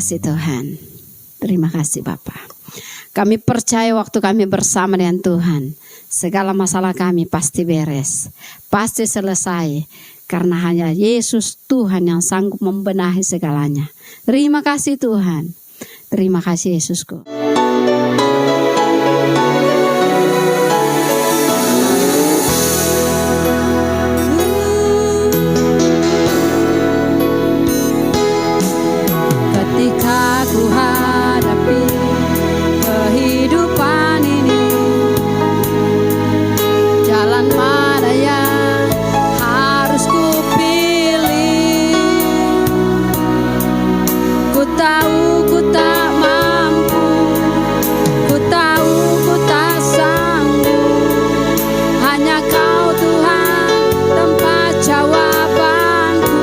kasih Tuhan. Terima kasih Bapa. Kami percaya waktu kami bersama dengan Tuhan, segala masalah kami pasti beres, pasti selesai. Karena hanya Yesus Tuhan yang sanggup membenahi segalanya. Terima kasih Tuhan. Terima kasih Yesusku. Ketika ku hadapi kehidupan ini, jalan mana yang harus ku pilih? Ku tahu ku tak mampu, ku tahu ku tak sanggup. Hanya Kau Tuhan tempat jawabanku.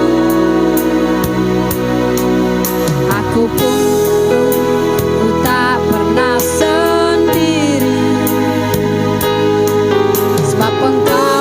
Aku pun ku tak pernah sendiri, sebab Engkau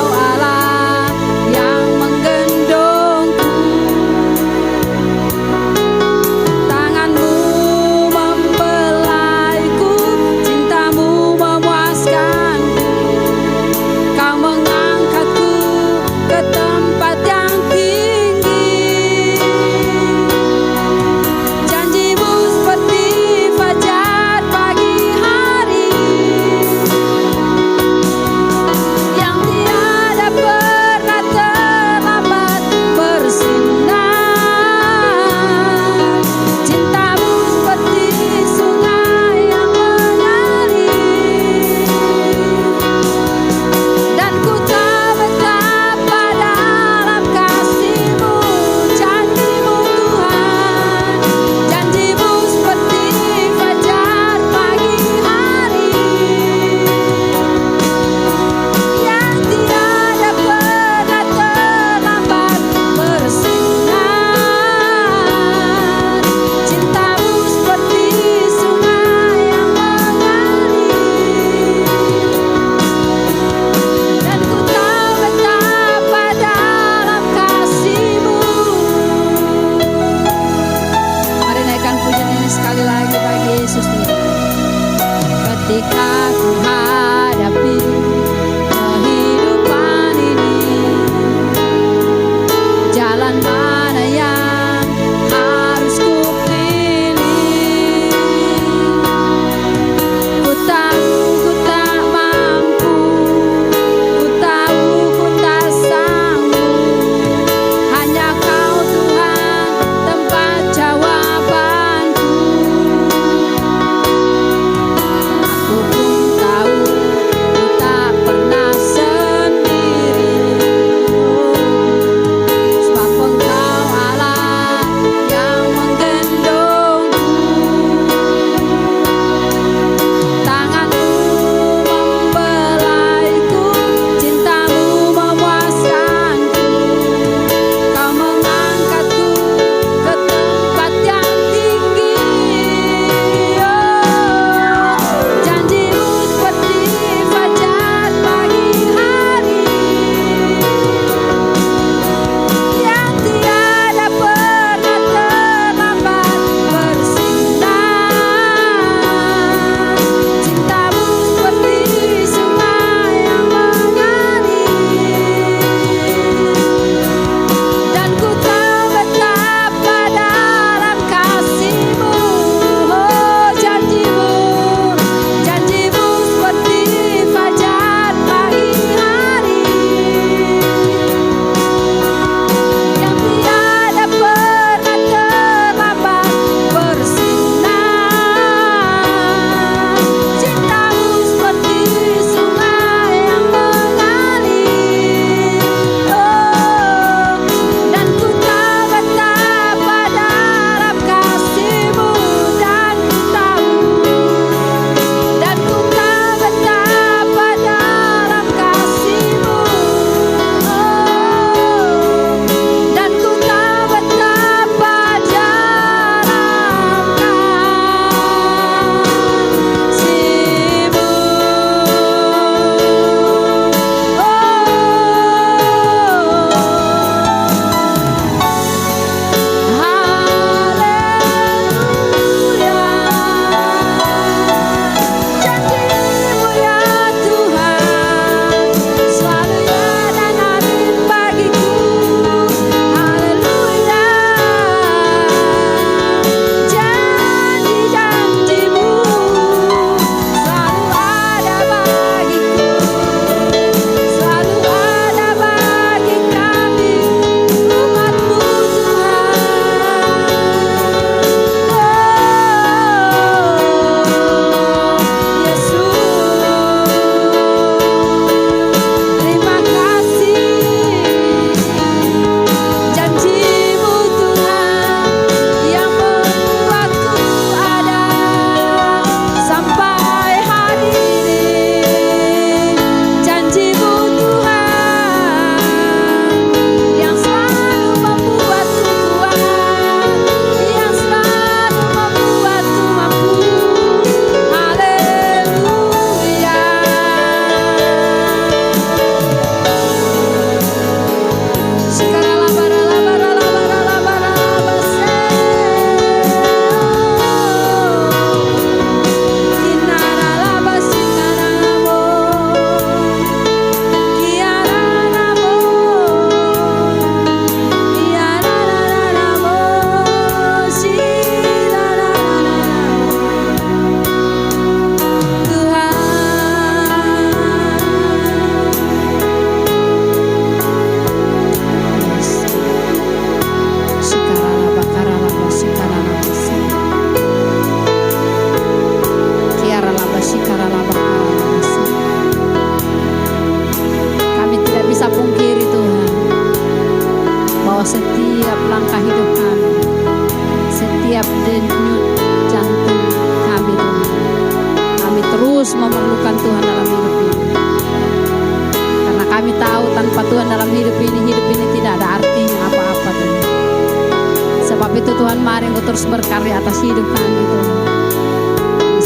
terus berkarya atas hidup kami Tuhan.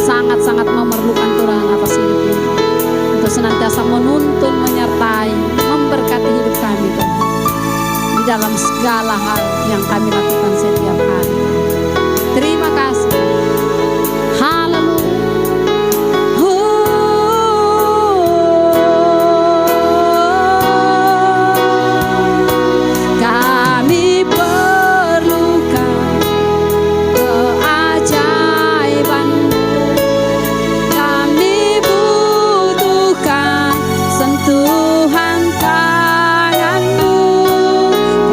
Sangat-sangat memerlukan Tuhan atas hidup ini, untuk senantiasa menuntun, menyertai, memberkati hidup kami Tuhan, di dalam segala hal yang kami lakukan setiap hari. Terima kasih. Haleluya. Kami perlukan keajaiban-Mu. Kami butuhkan sentuhan tangan-Mu.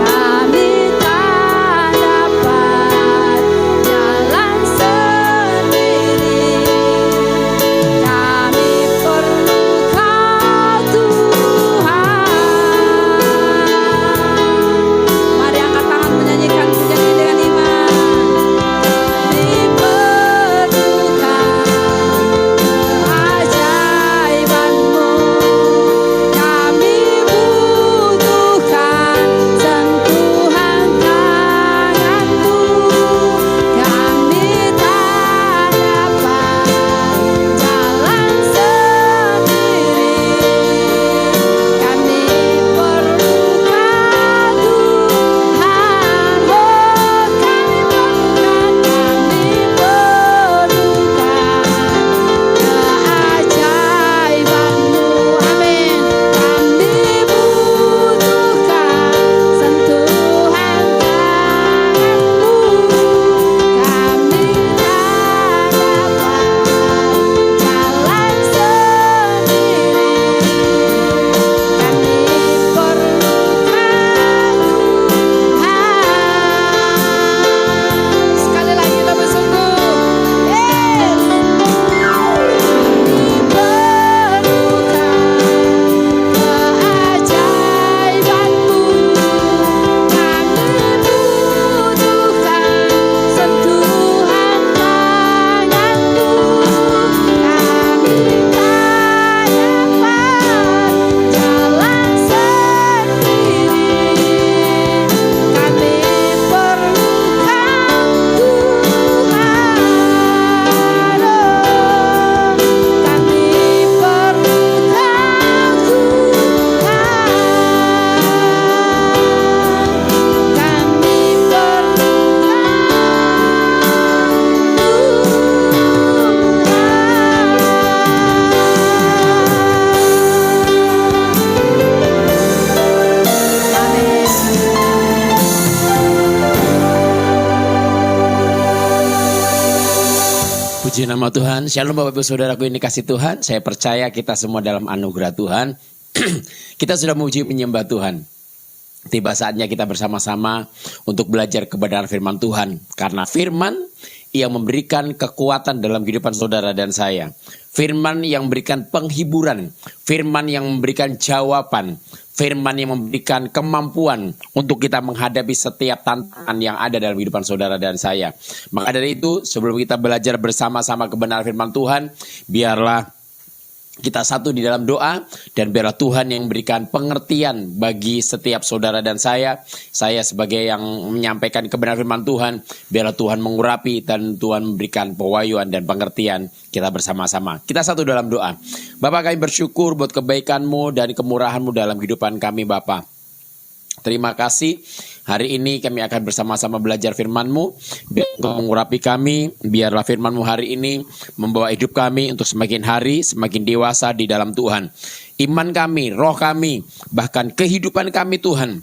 Kami tak dapat jalan sendiri. Kami perlu Kau Tuhan. Mari angkat tangan menyanyikan pujian ini dengan iman. Kami perlukan keajaiban-Mu. Kami butuhkan sentuhan tangan-Mu. Kami tak dapat jalan sendiri. Kami perlukan Tuhan. Oh, kami perlukan keajaiban-Mu. Amin. Kami butuhkan sentuhan tangan-Mu. Kami tak dapat jalan sendiri. Kami perlukan Tuhan. Sekali lagi kita bersungguh. Yes. Kami perlukan keajaiban-Mu. Kami butuhkan sentuhan tangan-Mu. Kami tak dapat jalan sendiri. Kami perlukan Tuhan. Kami perlukan Tuhan. Kami Puji nama Tuhan. Shalom Bapak Ibu Saudaraku ini kasih Tuhan. Saya percaya kita semua dalam anugerah Tuhan. Kita sudah memuji menyembah Tuhan. Tiba saatnya kita bersama-sama untuk belajar kebenaran firman Tuhan. Karena firman yang memberikan kekuatan dalam kehidupan saudara dan saya. Firman yang memberikan penghiburan. Firman yang memberikan jawaban. Firman yang memberikan kemampuan untuk kita menghadapi setiap tantangan yang ada dalam kehidupan saudara dan saya. Maka dari itu, sebelum kita belajar bersama-sama kebenaran firman Tuhan, biarlah kita satu di dalam doa, dan biarlah Tuhan yang memberikan pengertian bagi setiap saudara dan saya. Saya sebagai yang menyampaikan kebenaran firman Tuhan, biarlah Tuhan mengurapi dan Tuhan memberikan pewahyuan dan pengertian kita bersama-sama. Kita satu dalam doa. Bapa, kami bersyukur buat kebaikan-Mu dan kemurahan-Mu dalam kehidupan kami Bapa. Terima kasih. Hari ini kami akan bersama-sama belajar firman-Mu. Biar Engkau mengurapi kami. Biarlah firman-Mu hari ini membawa hidup kami untuk semakin hari, semakin dewasa di dalam Tuhan. Iman kami, roh kami, bahkan kehidupan kami Tuhan.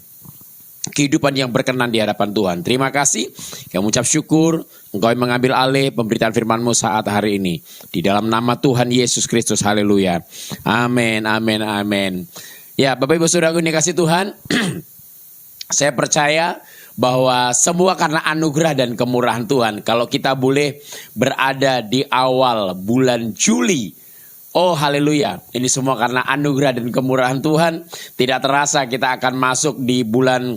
Kehidupan yang berkenan di hadapan Tuhan. Terima kasih. Kami ucap syukur Engkau yang mengambil alih pemberitaan firman-Mu saat hari ini. Di dalam nama Tuhan Yesus Kristus. Haleluya. Amin, amin, amin. Ya, Bapak Ibu Saudaraku ini kasih Tuhan. Saya percaya bahwa semua karena anugerah dan kemurahan Tuhan. Kalau kita boleh berada di awal bulan Juli, oh haleluya, ini semua karena anugerah dan kemurahan Tuhan. Tidak terasa kita akan masuk di bulan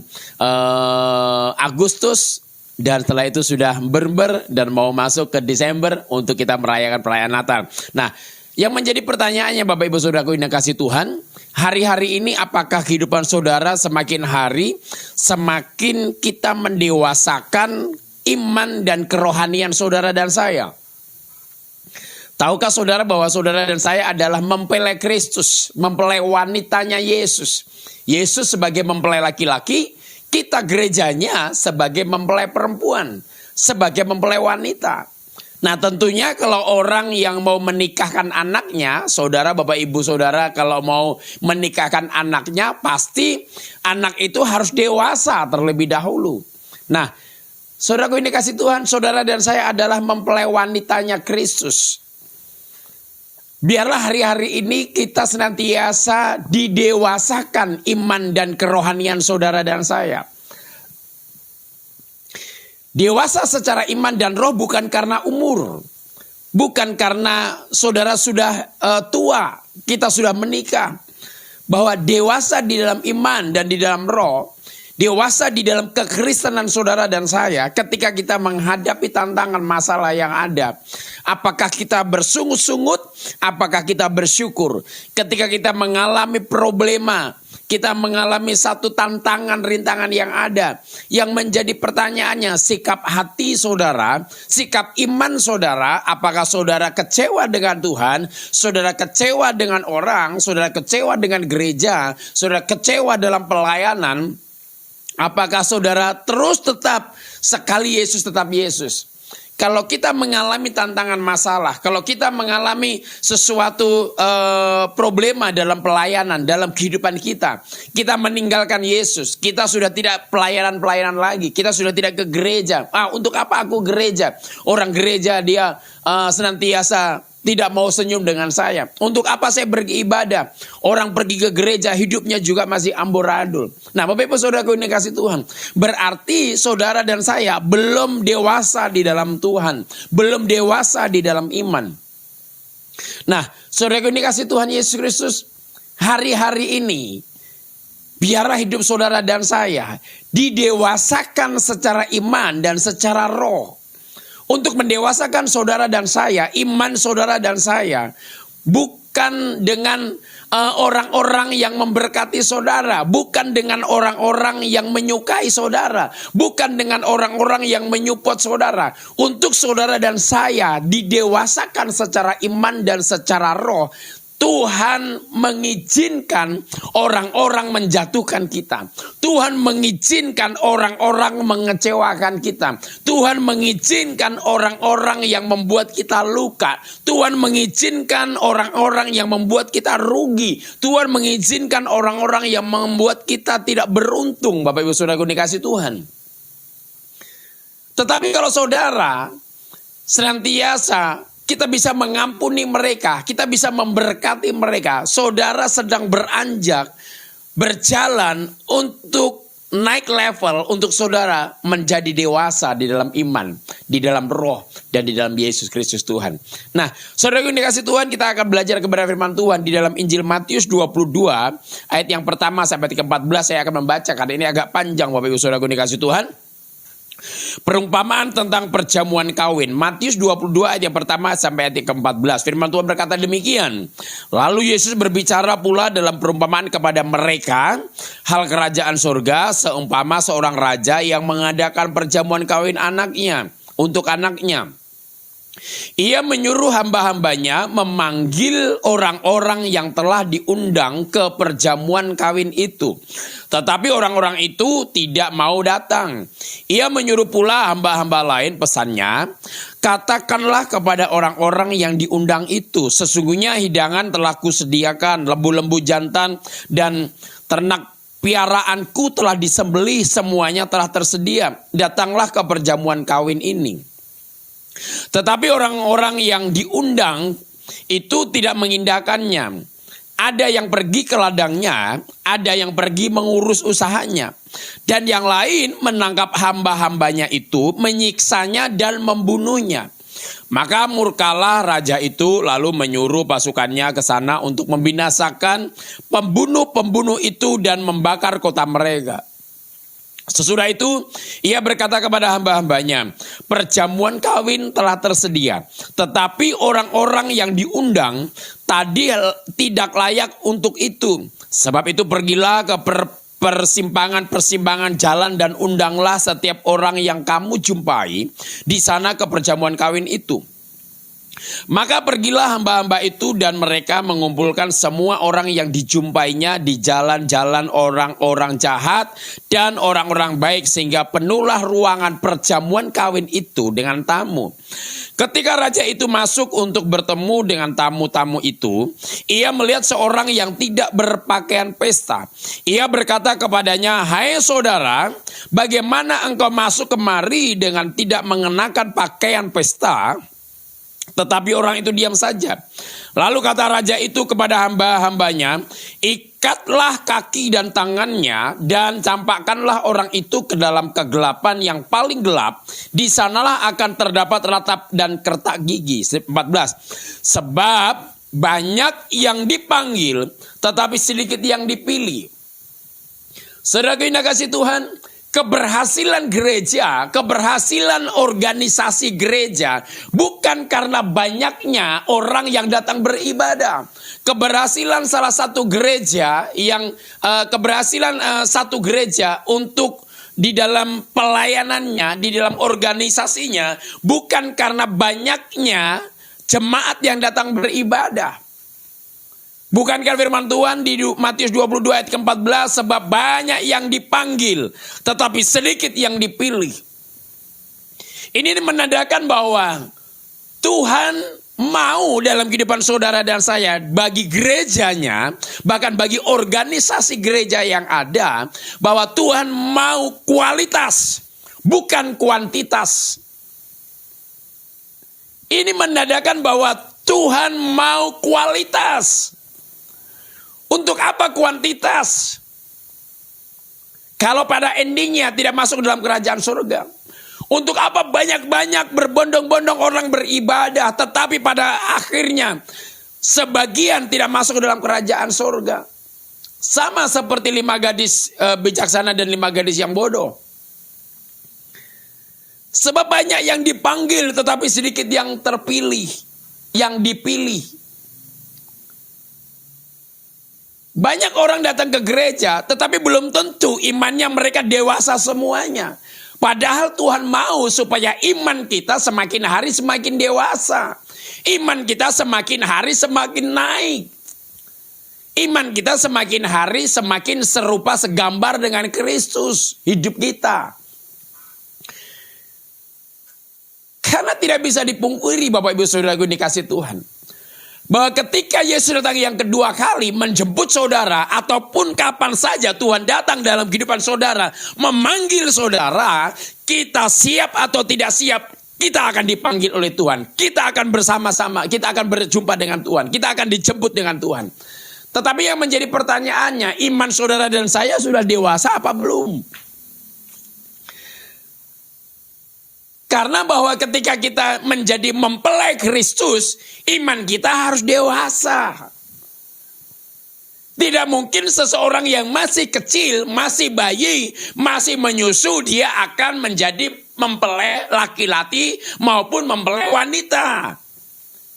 Agustus, dan setelah itu sudah berber dan mau masuk ke Desember untuk kita merayakan perayaan Natal. Nah, yang menjadi pertanyaannya Bapak Ibu Saudaraku yang kasih Tuhan, hari-hari ini apakah kehidupan saudara semakin hari semakin kita mendewasakan iman dan kerohanian saudara dan saya. Tahukah saudara bahwa saudara dan saya adalah mempelai Kristus, mempelai wanitanya Yesus. Yesus sebagai mempelai laki-laki, kita gerejanya sebagai mempelai perempuan, sebagai mempelai wanita. Nah tentunya kalau orang yang mau menikahkan anaknya, saudara, bapak, ibu, saudara, kalau mau menikahkan anaknya, pasti anak itu harus dewasa terlebih dahulu. Nah, saudaraku ini kasih Tuhan, saudara dan saya adalah mempelai wanitanya Kristus. Biarlah hari-hari ini kita senantiasa didewasakan iman dan kerohanian saudara dan saya. Dewasa secara iman dan roh bukan karena umur. Bukan karena saudara sudah tua, kita sudah menikah. Bahwa dewasa di dalam iman dan di dalam roh, dewasa di dalam kekristenan saudara dan saya, ketika kita menghadapi tantangan masalah yang ada. Apakah kita bersungut-sungut, apakah kita bersyukur. Ketika kita mengalami problema, kita mengalami satu tantangan, rintangan yang ada. Yang menjadi pertanyaannya, sikap hati saudara, sikap iman saudara, apakah saudara kecewa dengan Tuhan, saudara kecewa dengan orang, saudara kecewa dengan gereja, saudara kecewa dalam pelayanan, apakah saudara terus tetap sekali Yesus tetap Yesus? Kalau kita mengalami tantangan masalah, kalau kita mengalami sesuatu problema dalam pelayanan, dalam kehidupan kita meninggalkan Yesus, kita sudah tidak pelayanan lagi, kita sudah tidak ke gereja. Untuk apa aku gereja? Orang gereja dia senantiasa tidak mau senyum dengan saya. Untuk apa saya beribadah? Orang pergi ke gereja hidupnya juga masih amburadul. Nah, Bapak Ibu Saudaraku ini kasih Tuhan. Berarti saudara dan saya belum dewasa di dalam Tuhan. Belum dewasa di dalam iman. Nah, saudaraku ini kasih Tuhan Yesus Kristus. Hari-hari ini biarlah hidup saudara dan saya didewasakan secara iman dan secara roh. Untuk mendewasakan saudara dan saya, iman saudara dan saya, bukan dengan orang-orang yang memberkati saudara, bukan dengan orang-orang yang menyukai saudara, bukan dengan orang-orang yang menyupport saudara. Untuk saudara dan saya didewasakan secara iman dan secara roh. Tuhan mengizinkan orang-orang menjatuhkan kita. Tuhan mengizinkan orang-orang mengecewakan kita. Tuhan mengizinkan orang-orang yang membuat kita luka. Tuhan mengizinkan orang-orang yang membuat kita rugi. Tuhan mengizinkan orang-orang yang membuat kita tidak beruntung. Bapak Ibu Saudaraku dikasih Tuhan. Tetapi kalau saudara senantiasa kita bisa mengampuni mereka, kita bisa memberkati mereka. Saudara sedang beranjak, berjalan untuk naik level, untuk saudara menjadi dewasa di dalam iman, di dalam roh, dan di dalam Yesus Kristus Tuhan. Nah, saudara yang dikasih Tuhan, kita akan belajar kepada firman Tuhan di dalam Injil Matius 22, ayat yang pertama sampai ke-14. Saya akan membaca karena ini agak panjang, Bapak Ibu Saudara yang dikasih Tuhan. Perumpamaan tentang perjamuan kawin. Matius 22 ayat yang pertama sampai ayat yang ke-14. Firman Tuhan berkata demikian. Lalu Yesus berbicara pula dalam perumpamaan kepada mereka hal kerajaan surga seumpama seorang raja yang mengadakan perjamuan kawin anaknya untuk anaknya. Ia menyuruh hamba-hambanya memanggil orang-orang yang telah diundang ke perjamuan kawin itu. Tetapi orang-orang itu tidak mau datang. Ia menyuruh pula hamba-hamba lain, pesannya, katakanlah kepada orang-orang yang diundang itu, sesungguhnya hidangan telah kusediakan, lembu-lembu jantan dan ternak piaraanku telah disembelih, semuanya telah tersedia. Datanglah ke perjamuan kawin ini. Tetapi orang-orang yang diundang itu tidak mengindahkannya. Ada yang pergi ke ladangnya, ada yang pergi mengurus usahanya. Dan yang lain menangkap hamba-hambanya itu, menyiksanya dan membunuhnya. Maka murkalah raja itu lalu menyuruh pasukannya ke sana untuk membinasakan pembunuh-pembunuh itu dan membakar kota mereka. Sesudah itu ia berkata kepada hamba-hambanya, perjamuan kawin telah tersedia, tetapi orang-orang yang diundang tadi tidak layak untuk itu. Sebab itu pergilah ke persimpangan-persimpangan jalan dan undanglah setiap orang yang kamu jumpai di sana ke perjamuan kawin itu. Maka pergilah hamba-hamba itu dan mereka mengumpulkan semua orang yang dijumpainya di jalan-jalan, orang-orang jahat dan orang-orang baik, sehingga penuhlah ruangan perjamuan kawin itu dengan tamu. Ketika raja itu masuk untuk bertemu dengan tamu-tamu itu, ia melihat seorang yang tidak berpakaian pesta. Ia berkata kepadanya, "Hai saudara, bagaimana engkau masuk kemari dengan tidak mengenakan pakaian pesta?" Tetapi orang itu diam saja. Lalu kata raja itu kepada hamba-hambanya, "Ikatlah kaki dan tangannya dan campakkanlah orang itu ke dalam kegelapan yang paling gelap. Di sanalah akan terdapat ratap dan kertak gigi." 14. Sebab banyak yang dipanggil, tetapi sedikit yang dipilih. Saudara yang dikasihi Tuhan, keberhasilan gereja, keberhasilan organisasi gereja bukan karena banyaknya orang yang datang beribadah. Keberhasilan salah satu gereja satu gereja untuk di dalam pelayanannya, di dalam organisasinya bukan karena banyaknya jemaat yang datang beribadah. Bukankah firman Tuhan di Matius 22 ayat ke-14, sebab banyak yang dipanggil tetapi sedikit yang dipilih. Ini menandakan bahwa Tuhan mau dalam kehidupan saudara dan saya, bagi gerejanya, bahkan bagi organisasi gereja yang ada, bahwa Tuhan mau kualitas, bukan kuantitas. Ini menandakan bahwa Tuhan mau kualitas. Untuk apa kuantitas? Kalau pada endingnya tidak masuk dalam kerajaan surga. Untuk apa banyak-banyak berbondong-bondong orang beribadah, tetapi pada akhirnya sebagian tidak masuk dalam kerajaan surga. Sama seperti 5 gadis bijaksana dan 5 gadis yang bodoh. Sebab banyak yang dipanggil tetapi sedikit yang terpilih, yang dipilih. Banyak orang datang ke gereja tetapi belum tentu imannya mereka dewasa semuanya. Padahal Tuhan mau supaya iman kita semakin hari semakin dewasa. Iman kita semakin hari semakin naik. Iman kita semakin hari semakin serupa segambar dengan Kristus hidup kita. Karena tidak bisa dipungkiri Bapak Ibu Saudaraku dikasih Tuhan, bahwa ketika Yesus datang yang kedua kali menjemput saudara, ataupun kapan saja Tuhan datang dalam kehidupan saudara, memanggil saudara, kita siap atau tidak siap, kita akan dipanggil oleh Tuhan. Kita akan bersama-sama, kita akan berjumpa dengan Tuhan, kita akan dijemput dengan Tuhan. Tetapi yang menjadi pertanyaannya, iman saudara dan saya sudah dewasa apa belum? Karena bahwa ketika kita menjadi mempelai Kristus, iman kita harus dewasa. Tidak mungkin seseorang yang masih kecil, masih bayi, masih menyusu, dia akan menjadi mempelai laki-laki maupun mempelai wanita.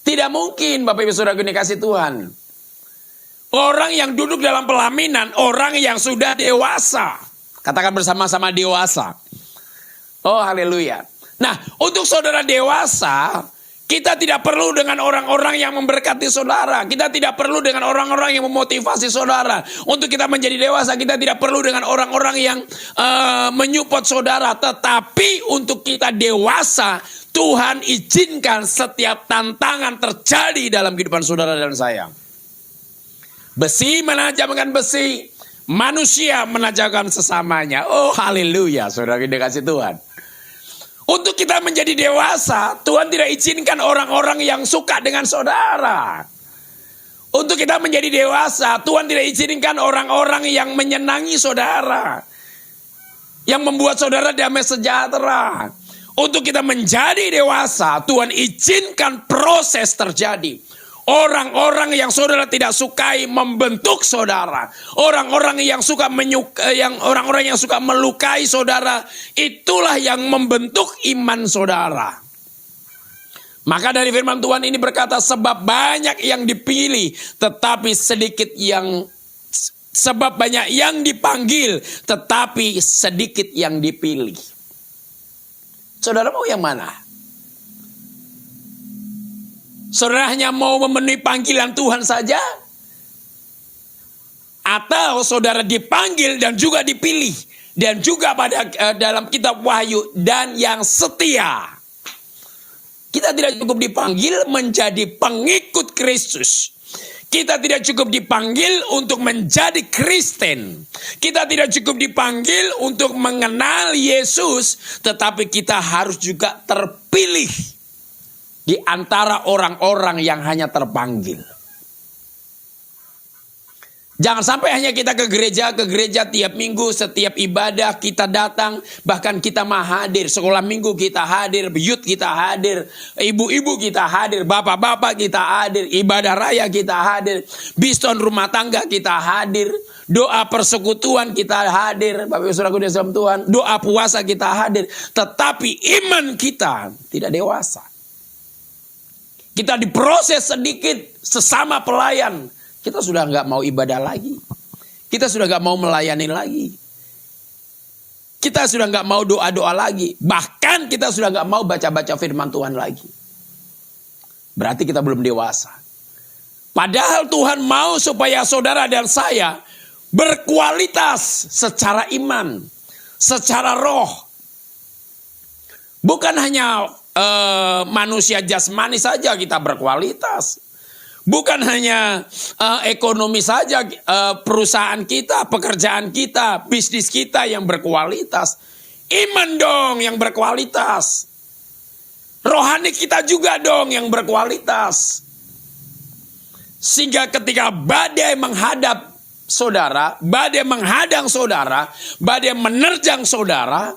Tidak mungkin Bapak Ibu Saudara dikasih Tuhan. Orang yang duduk dalam pelaminan, orang yang sudah dewasa. Katakan bersama-sama dewasa. Oh haleluya. Nah, untuk saudara dewasa, kita tidak perlu dengan orang-orang yang memberkati saudara. Kita tidak perlu dengan orang-orang yang memotivasi saudara. Untuk kita menjadi dewasa, kita tidak perlu dengan orang-orang yang menyupport saudara. Tetapi untuk kita dewasa, Tuhan izinkan setiap tantangan terjadi dalam kehidupan saudara dan saya. Besi menajamkan besi, manusia menajamkan sesamanya. Oh haleluya, saudara dikasih Tuhan. Untuk kita menjadi dewasa, Tuhan tidak izinkan orang-orang yang suka dengan saudara. Untuk kita menjadi dewasa, Tuhan tidak izinkan orang-orang yang menyenangi saudara, yang membuat saudara damai sejahtera. Untuk kita menjadi dewasa, Tuhan izinkan proses terjadi. Orang-orang yang saudara tidak sukai membentuk saudara. Orang-orang yang suka orang-orang yang suka melukai saudara, itulah yang membentuk iman saudara. Maka dari firman Tuhan ini berkata, sebab banyak yang dipilih tetapi sedikit yang Sebab banyak yang dipanggil, tetapi sedikit yang dipilih. Saudara mau yang mana? Saudara hanya mau memenuhi panggilan Tuhan saja? Atau saudara dipanggil dan juga dipilih? Dan juga pada dalam kitab Wahyu, dan yang setia. Kita tidak cukup dipanggil menjadi pengikut Kristus. Kita tidak cukup dipanggil untuk menjadi Kristen. Kita tidak cukup dipanggil untuk mengenal Yesus. Tetapi kita harus juga terpilih di antara orang-orang yang hanya terpanggil. Jangan sampai hanya kita ke gereja tiap minggu, setiap ibadah kita datang, bahkan kita mah hadir, sekolah minggu kita hadir, youth kita hadir, ibu-ibu kita hadir, bapak-bapak kita hadir, ibadah raya kita hadir, biston rumah tangga kita hadir, doa persekutuan kita hadir, Bapak Ibu Saudaraku di dalam Tuhan, doa puasa kita hadir, tetapi iman kita tidak dewasa. Kita diproses sedikit sesama pelayan. Kita sudah nggak mau ibadah lagi. Kita sudah nggak mau melayani lagi. Kita sudah nggak mau doa-doa lagi. Bahkan kita sudah nggak mau baca-baca firman Tuhan lagi. Berarti kita belum dewasa. Padahal Tuhan mau supaya saudara dan saya berkualitas secara iman, secara roh. Bukan hanya manusia jasmani saja kita berkualitas. Bukan hanya ekonomi saja, perusahaan kita, pekerjaan kita, bisnis kita yang berkualitas. Iman dong yang berkualitas. Rohani kita juga dong yang berkualitas. Sehingga ketika badai menghadap saudara, badai menghadang saudara, badai menerjang saudara,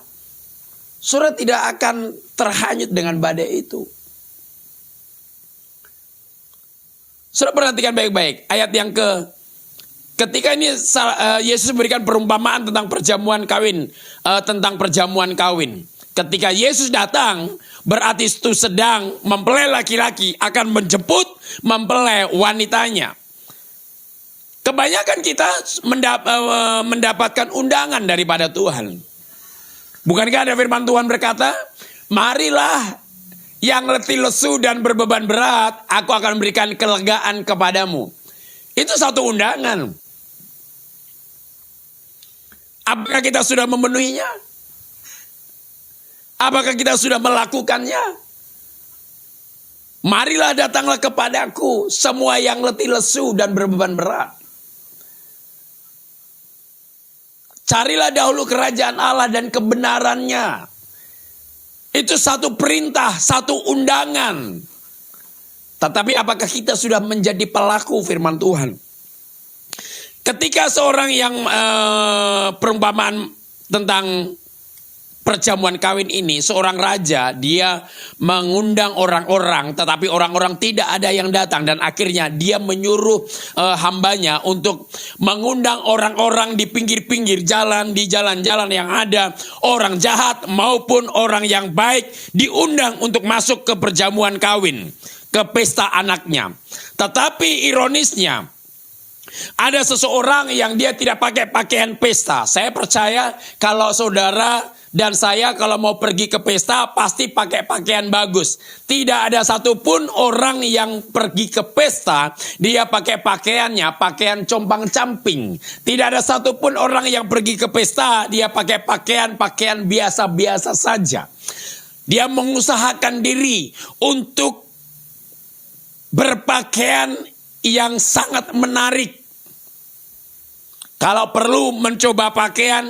saudara tidak akan terhanyut dengan badai itu. Saudara perhatikan baik-baik ayat yang ketika ini Yesus memberikan perumpamaan tentang perjamuan kawin, tentang perjamuan kawin. Ketika Yesus datang, berarti itu sedang mempelai laki-laki akan menjemput mempelai wanitanya. Kebanyakan kita mendapatkan undangan daripada Tuhan. Bukankah ada firman Tuhan berkata, marilah yang letih lesu dan berbeban berat, aku akan memberikan kelegaan kepadamu. Itu satu undangan. Apakah kita sudah memenuhinya? Apakah kita sudah melakukannya? Marilah datanglah kepadaku, semua yang letih lesu dan berbeban berat. Carilah dahulu kerajaan Allah dan kebenarannya. Itu satu perintah, satu undangan. Tetapi apakah kita sudah menjadi pelaku firman Tuhan? Ketika seorang yang perumpamaan tentang perjamuan kawin ini, seorang raja, dia mengundang orang-orang, tetapi orang-orang tidak ada yang datang. Dan akhirnya dia menyuruh hambanya untuk mengundang orang-orang di pinggir-pinggir jalan, di jalan-jalan yang ada, orang jahat maupun orang yang baik, diundang untuk masuk ke perjamuan kawin, ke pesta anaknya. Tetapi ironisnya, ada seseorang yang dia tidak pakai pakaian pesta. Saya percaya kalau saudara dan saya kalau mau pergi ke pesta pasti pakai pakaian bagus. Tidak ada satupun orang yang pergi ke pesta dia pakai pakaiannya pakaian compang-camping. Tidak ada satupun orang yang pergi ke pesta dia pakai pakaian biasa-biasa saja. Dia mengusahakan diri untuk berpakaian yang sangat menarik. Kalau perlu mencoba pakaian,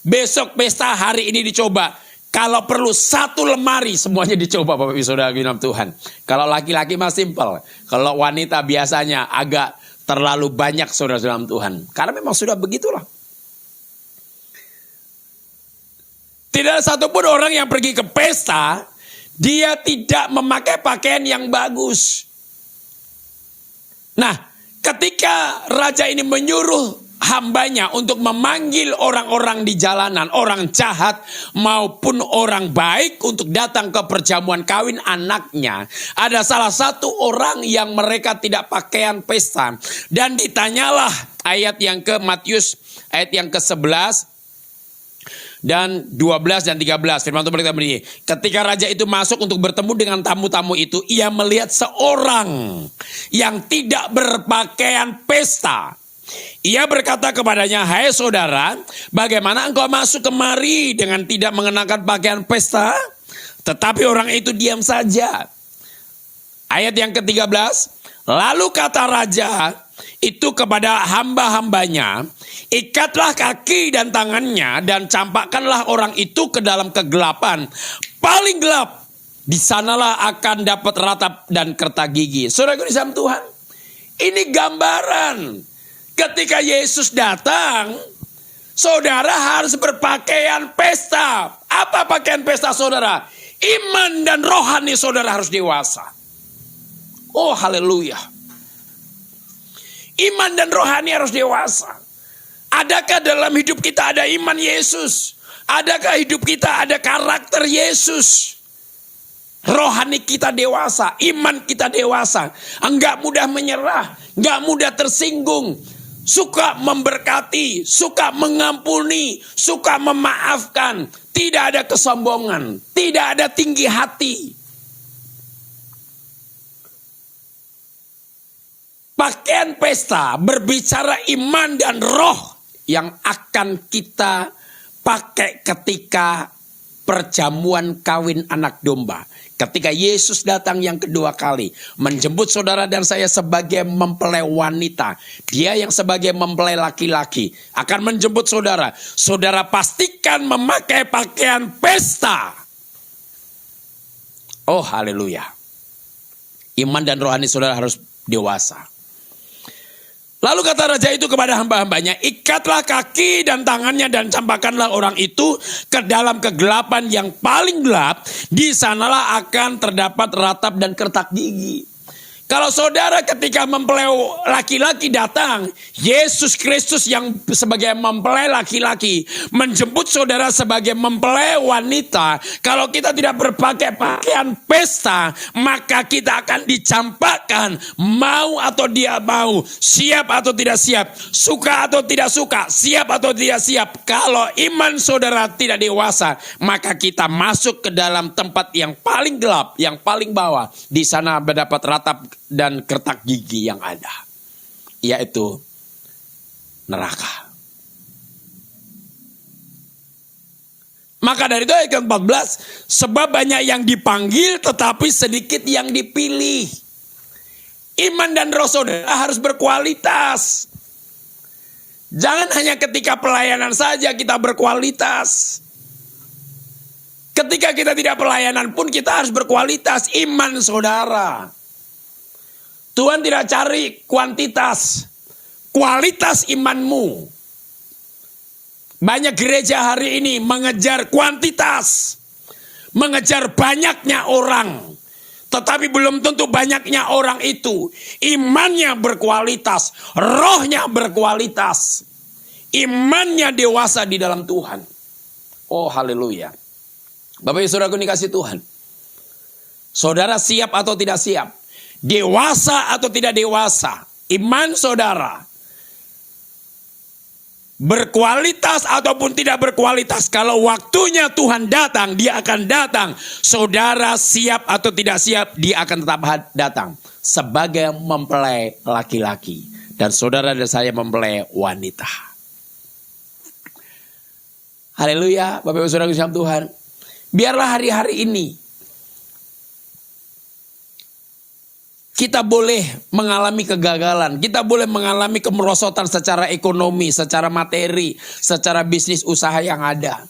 besok pesta, hari ini dicoba. Kalau perlu satu lemari semuanya dicoba Bapak Ibu Saudara dalam Tuhan. Kalau laki-laki mah simpel. Kalau wanita biasanya agak terlalu banyak saudara dalam Tuhan. Karena memang sudah begitulah. Tidak ada satupun orang yang pergi ke pesta, dia tidak memakai pakaian yang bagus. Nah, ketika raja ini menyuruh hambanya untuk memanggil orang-orang di jalanan, orang jahat maupun orang baik untuk datang ke perjamuan kawin anaknya, ada salah satu orang yang mereka tidak pakaian pesta dan ditanyalah ayat yang ke Matius ayat yang ke-11 dan 12 dan 13. Firman Tuhan berkata begini, ketika raja itu masuk untuk bertemu dengan tamu-tamu itu, ia melihat seorang yang tidak berpakaian pesta. Ia berkata kepadanya, hai saudara, bagaimana engkau masuk kemari dengan tidak mengenakan pakaian pesta? Tetapi orang itu diam saja. Ayat yang ke-13, lalu kata raja itu kepada hamba-hambanya, ikatlah kaki dan tangannya dan campakkanlah orang itu ke dalam kegelapan paling gelap. Di sanalah akan dapat ratap dan kertak gigi. Saudara di dalam Tuhan, ini gambaran ketika Yesus datang, saudara harus berpakaian pesta. Apa pakaian pesta saudara? Iman dan rohani saudara harus dewasa. Oh haleluya. Iman dan rohani harus dewasa. Adakah dalam hidup kita ada iman Yesus? Adakah hidup kita ada karakter Yesus? Rohani kita dewasa, iman kita dewasa. Enggak mudah menyerah, enggak mudah tersinggung. Suka memberkati, suka mengampuni, suka memaafkan. Tidak ada kesombongan, tidak ada tinggi hati. Pakaian pesta berbicara iman dan roh yang akan kita pakai ketika perjamuan kawin anak domba. Ketika Yesus datang yang kedua kali menjemput saudara dan saya sebagai mempelai wanita, dia yang sebagai mempelai laki-laki akan menjemput saudara. Saudara pastikan memakai pakaian pesta. Oh haleluya. Iman dan rohani saudara harus dewasa. Lalu kata raja itu kepada hamba-hambanya, ikatlah kaki dan tangannya dan campakkanlah orang itu ke dalam kegelapan yang paling gelap. Di sanalah akan terdapat ratap dan kertak gigi. Kalau saudara ketika mempelai laki-laki datang, Yesus Kristus yang sebagai mempelai laki-laki menjemput saudara sebagai mempelai wanita. Kalau kita tidak berpakai pakaian pesta, maka kita akan dicampakkan, mau atau dia mau, siap atau tidak siap, suka atau tidak suka, siap atau tidak siap. Kalau iman saudara tidak dewasa, maka kita masuk ke dalam tempat yang paling gelap, yang paling bawah. Di sana mendapat ratap dan kertak gigi yang ada, yaitu neraka. Maka dari itu ayat ke-14, sebab banyak yang dipanggil tetapi sedikit yang dipilih. Iman dan roh saudara harus berkualitas. Jangan hanya ketika pelayanan saja kita berkualitas. Ketika kita tidak pelayanan pun kita harus berkualitas. Iman saudara, Tuhan tidak cari kuantitas, kualitas imanmu. Banyak gereja hari ini mengejar kuantitas, mengejar banyaknya orang. Tetapi belum tentu banyaknya orang itu imannya berkualitas, rohnya berkualitas, imannya dewasa di dalam Tuhan. Oh haleluya. Bapak ibu saudaraku dikasih Tuhan, saudara siap atau tidak siap? Dewasa atau tidak dewasa, iman saudara berkualitas ataupun tidak berkualitas, kalau waktunya Tuhan datang, dia akan datang. Saudara siap atau tidak siap, dia akan tetap datang sebagai mempelai laki-laki, dan saudara dan saya mempelai wanita. Haleluya, Bapak Ibu Saudara dalam Tuhan. Biarlah hari-hari ini kita boleh mengalami kegagalan, kita boleh mengalami kemerosotan secara ekonomi, secara materi, secara bisnis usaha yang ada.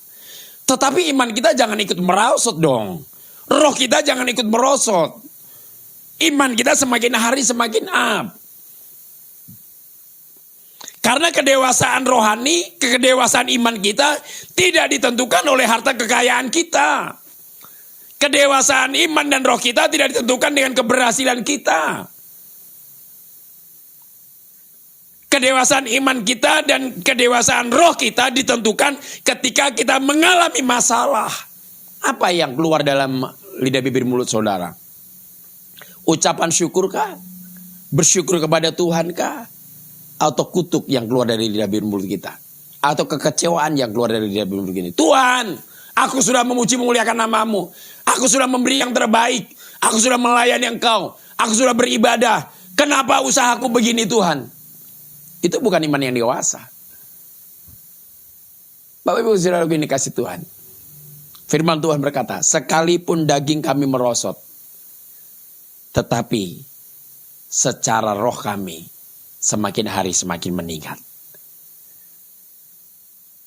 Tetapi iman kita jangan ikut merosot dong. Roh kita jangan ikut merosot. Iman kita semakin hari semakin up. Karena kedewasaan rohani, kedewasaan iman kita tidak ditentukan oleh harta kekayaan kita. Kedewasaan iman dan roh kita tidak ditentukan dengan keberhasilan kita. Kedewasaan iman kita dan kedewasaan roh kita ditentukan ketika kita mengalami masalah. Apa yang keluar dalam lidah bibir mulut saudara? Ucapan syukur kah? Bersyukur kepada Tuhan kah? atau kutuk yang keluar dari lidah mulut kita, atau kekecewaan yang keluar dari lidah mulut kita. Tuhan, aku sudah memuji memuliakan namamu. Aku sudah memberi yang terbaik. Aku sudah melayani Engkau. Aku sudah beribadah. Kenapa usahaku begini Tuhan? Itu bukan iman yang dewasa. Bapak Ibu saudaraku ini kasih Tuhan. Firman Tuhan berkata, sekalipun daging kami merosot, tetapi secara roh kami semakin hari semakin meningkat.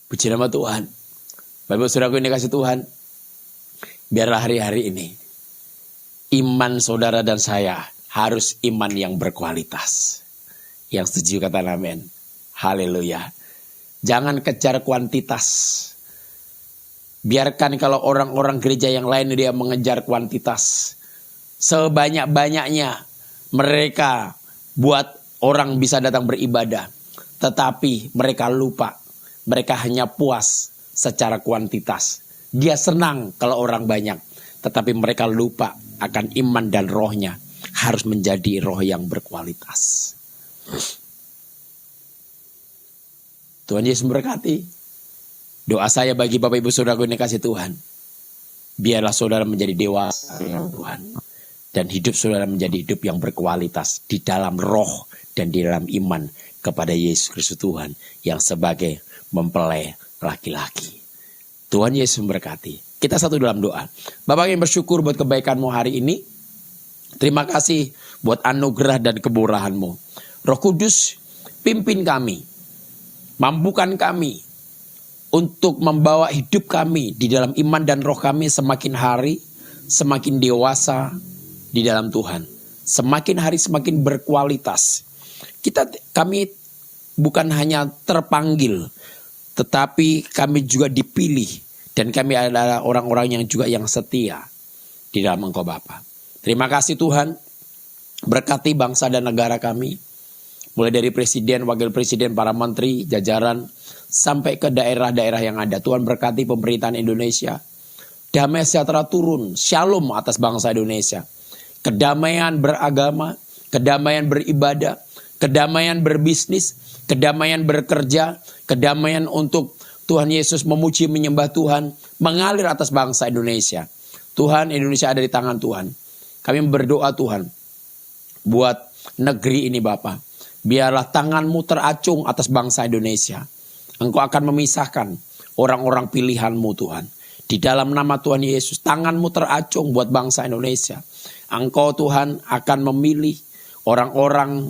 Puji nama Tuhan. Bapak Ibu saudaraku ini kasih Tuhan. Biarlah hari-hari ini iman saudara dan saya harus iman yang berkualitas. Yang setuju kata amin. Haleluya. Jangan kejar kuantitas. Biarkan kalau orang-orang gereja yang lain dia mengejar kuantitas. Sebanyak-banyaknya mereka buat orang bisa datang beribadah. Tetapi mereka lupa. Mereka hanya puas secara kuantitas. Dia senang kalau orang banyak. Tetapi mereka lupa akan iman dan rohnya. Harus menjadi roh yang berkualitas. Tuhan Yesus memberkati. Doa saya bagi Bapak Ibu Saudaraku yang dikasihi Tuhan. Biarlah saudara menjadi dewasa Tuhan. Dan hidup saudara menjadi hidup yang berkualitas. Di dalam roh dan di dalam iman kepada Yesus Kristus Tuhan. Yang sebagai mempelai laki-laki. Tuhan Yesus memberkati. Kita satu dalam doa. Bapak yang bersyukur buat kebaikan-Mu hari ini. Terima kasih buat anugerah dan kemurahan-Mu. Roh Kudus pimpin kami. Mampukan kami untuk membawa hidup kami di dalam iman dan roh kami semakin hari semakin dewasa di dalam Tuhan. Semakin hari semakin berkualitas. Kami bukan hanya terpanggil, tetapi kami juga dipilih dan kami adalah orang-orang yang juga yang setia di dalam Engkau Bapa. Terima kasih Tuhan. Berkati bangsa dan negara kami. Mulai dari presiden, wakil presiden, para menteri, jajaran, sampai ke daerah-daerah yang ada. Tuhan berkati pemerintahan Indonesia. Damai sejahtera turun, shalom atas bangsa Indonesia. Kedamaian beragama, kedamaian beribadah, kedamaian berbisnis, kedamaian bekerja, kedamaian untuk Tuhan Yesus memuji menyembah Tuhan, mengalir atas bangsa Indonesia. Tuhan, Indonesia ada di tangan Tuhan. Kami berdoa Tuhan, buat negeri ini Bapa. Biarlah tangan-Mu teracung atas bangsa Indonesia. Engkau akan memisahkan orang-orang pilihan-Mu Tuhan. Di dalam nama Tuhan Yesus, tangan-Mu teracung buat bangsa Indonesia. Engkau Tuhan akan memilih orang-orang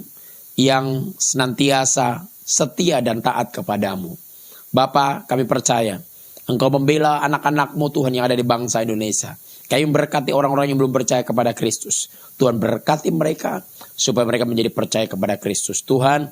yang senantiasa setia dan taat kepadamu. Bapa, kami percaya Engkau membela anak-anak-Mu Tuhan yang ada di bangsa Indonesia. Kami berkati orang-orang yang belum percaya kepada Kristus. Tuhan berkati mereka supaya mereka menjadi percaya kepada Kristus. Tuhan,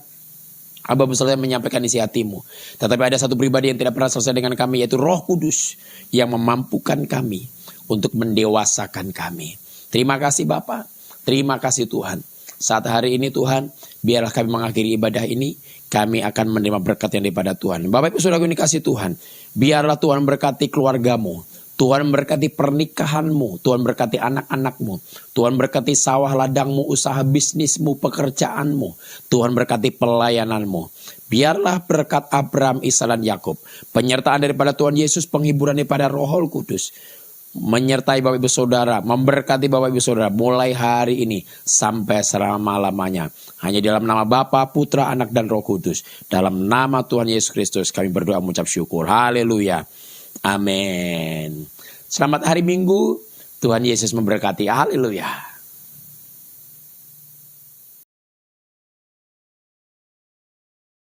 Abah selesai menyampaikan isi hati-Mu. Tetapi ada satu pribadi yang tidak pernah selesai dengan kami, yaitu Roh Kudus yang memampukan kami untuk mendewasakan kami. Terima kasih Bapa, terima kasih Tuhan. Saat hari ini Tuhan, biarlah kami mengakhiri ibadah ini, kami akan menerima berkat yang daripada Tuhan. Bapak Ibu Saudaraku ini kasih Tuhan, biarlah Tuhan berkati keluarga-Mu. Tuhan berkati pernikahan-Mu, Tuhan berkati anak-anak-Mu, Tuhan berkati sawah ladang-Mu, usaha bisnis-Mu, pekerjaan-Mu, Tuhan berkati pelayanan-Mu. Biarlah berkat Abraham, Ishak dan Yakub, penyertaan daripada Tuhan Yesus, penghiburan daripada Roh Kudus, menyertai Bapak Ibu Saudara, memberkati Bapak Ibu Saudara mulai hari ini sampai selama-lamanya. Hanya dalam nama Bapa, Putra, Anak dan Roh Kudus. Dalam nama Tuhan Yesus Kristus kami berdoa mengucap syukur. Haleluya. Amin. Selamat hari Minggu. Tuhan Yesus memberkati. Haleluya.